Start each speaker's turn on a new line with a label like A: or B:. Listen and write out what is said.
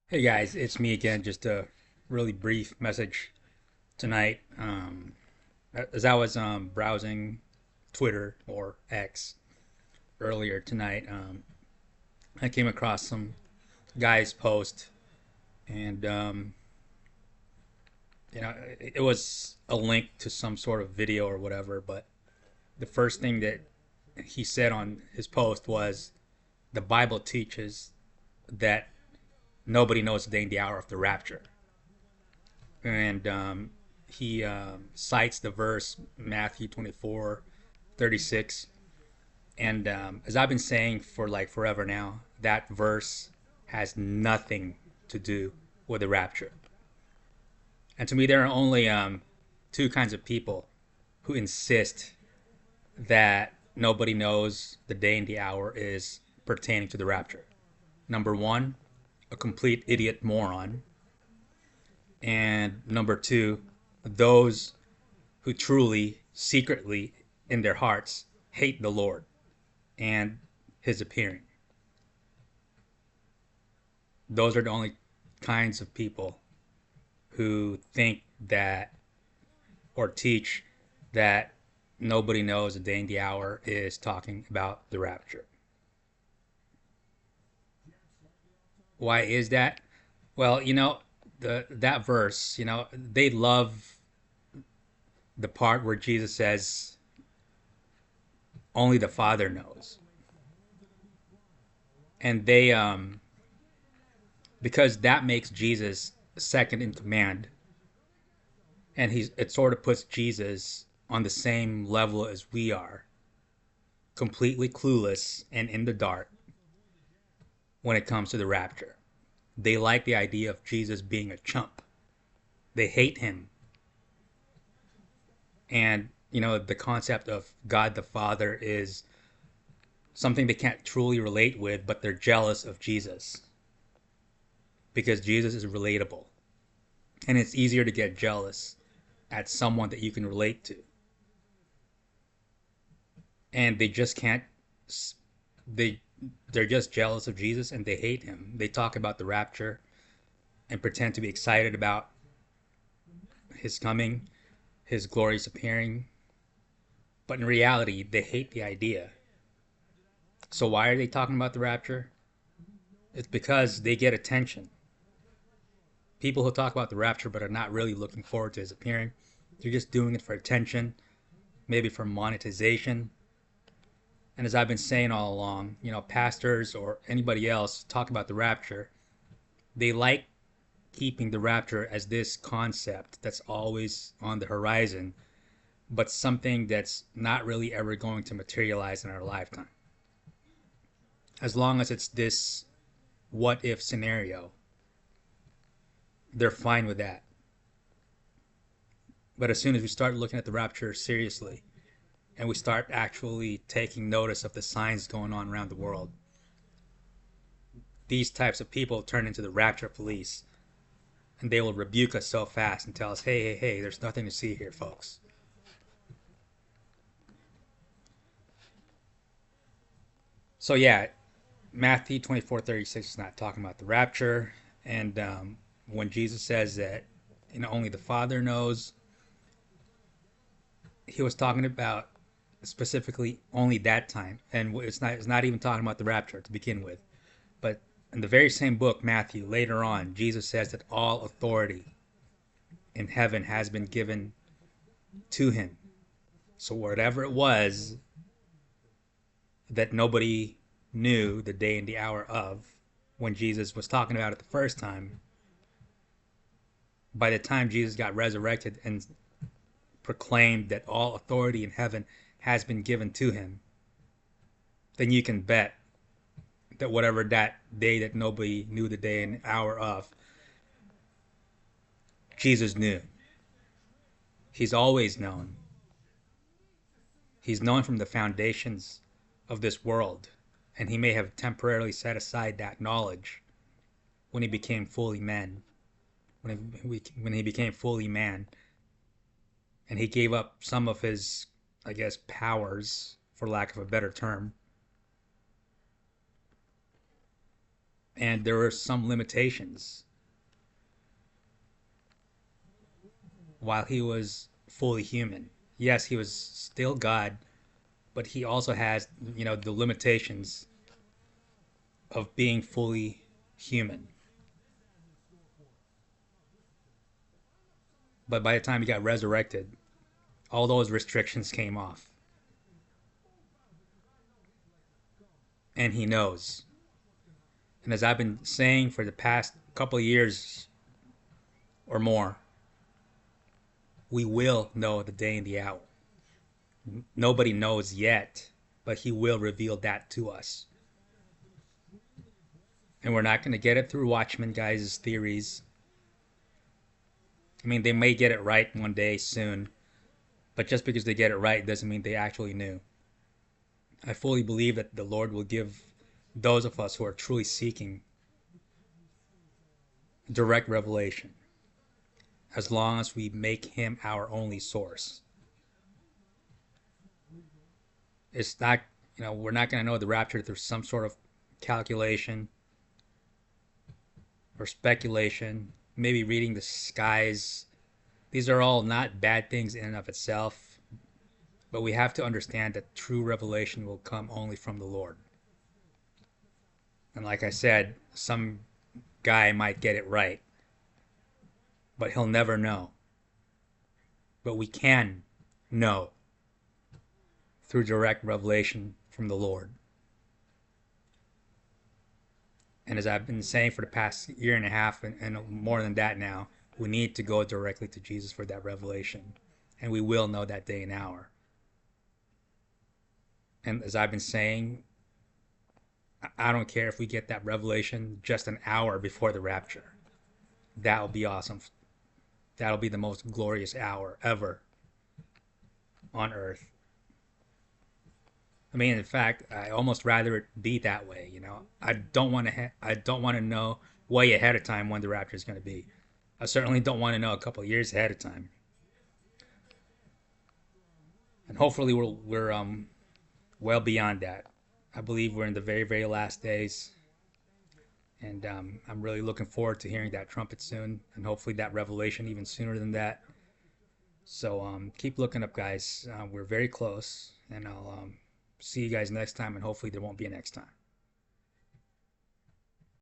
A: Hey guys, it's me again. Just a really brief message tonight. As I was browsing Twitter or X earlier tonight, I came across some guy's post, and it was a link to some sort of video or whatever. But the first thing that he said on his post was, "The Bible teaches that nobody knows the day and the hour of the rapture." And he cites the verse Matthew 24:36. And as I've been saying for like forever now, that verse has nothing to do with the rapture. And to me, there are only two kinds of people who insist that nobody knows the day and the hour is pertaining to the rapture. Number one, a complete idiot moron. And number two, those who truly, secretly, in their hearts, hate the Lord and his appearing. Those are the only kinds of people who think that or teach that nobody knows the day and the hour is talking about the rapture. Why is that? Well, that verse, they love the part where Jesus says only the Father knows. And they because that makes Jesus second in command, and it sort of puts Jesus on the same level as we are, completely clueless and in the dark when it comes to the rapture. They like the idea of Jesus being a chump. They hate him. And the concept of God the Father is something they can't truly relate with, but they're jealous of Jesus because Jesus is relatable. And it's easier to get jealous at someone that you can relate to. And they just can't they they're just jealous of Jesus and they hate him. They talk about the rapture and pretend to be excited about his coming, his glorious appearing, but in reality they hate the idea. So why are they talking about the rapture? It's because they get attention. People who talk about the rapture but are not really looking forward to his appearing, they're just doing it for attention, maybe for monetization. And as I've been saying all along, pastors or anybody else talk about the rapture. They like keeping the rapture as this concept that's always on the horizon, but something that's not really ever going to materialize in our lifetime. As long as it's this what if scenario, they're fine with that. But as soon as we start looking at the rapture seriously and we start actually taking notice of the signs going on around the world, these types of people turn into the rapture police, and they will rebuke us so fast and tell us, hey, hey, hey, there's nothing to see here, folks. So yeah, Matthew 24:36 is not talking about the rapture. And when Jesus says that only the Father knows, he was talking about specifically only that time. And it's not even talking about the rapture to begin with. But in the very same book, Matthew, later on, Jesus says that all authority in heaven has been given to him. So whatever it was that nobody knew the day and the hour of when Jesus was talking about it the first time, by the time Jesus got resurrected and proclaimed that all authority in heaven has been given to him, then you can bet that whatever that day that nobody knew the day and hour of, Jesus knew. He's always known. He's known from the foundations of this world, and he may have temporarily set aside that knowledge when he became fully man. When he became fully man, and he gave up some of his, I guess, powers, for lack of a better term. and there were some limitations while he was fully human. Yes, he was still God, but he also has, the limitations of being fully human. But by the time he got resurrected, all those restrictions came off. And he knows. And as I've been saying for the past couple of years or more, we will know the day and the hour. Nobody knows yet, but he will reveal that to us. And we're not going to get it through Watchmen guys' theories. I mean, they may get it right one day soon, but just because they get it right doesn't mean they actually knew. I fully believe that the Lord will give those of us who are truly seeking direct revelation, as long as we make him our only source. It's not, we're not going to know the rapture through some sort of calculation or speculation, maybe reading the skies. These are all not bad things in and of itself, but we have to understand that true revelation will come only from the Lord. And like I said, some guy might get it right, but he'll never know. But we can know through direct revelation from the Lord. And as I've been saying for the past year and a half, and more than that now, we need to go directly to Jesus for that revelation. And we will know that day and hour. And as I've been saying, I don't care if we get that revelation just an hour before the rapture. That'll be awesome. That'll be the most glorious hour ever on earth. I mean, in fact, I almost rather it be that way. I don't want to. I don't want to know way ahead of time when the rapture is going to be. I certainly don't want to know a couple of years ahead of time. And hopefully, we're well beyond that. I believe we're in the very, very last days, and I'm really looking forward to hearing that trumpet soon, and hopefully that revelation even sooner than that. So keep looking up, guys. We're very close, and I'll see you guys next time, and hopefully there won't be a next time.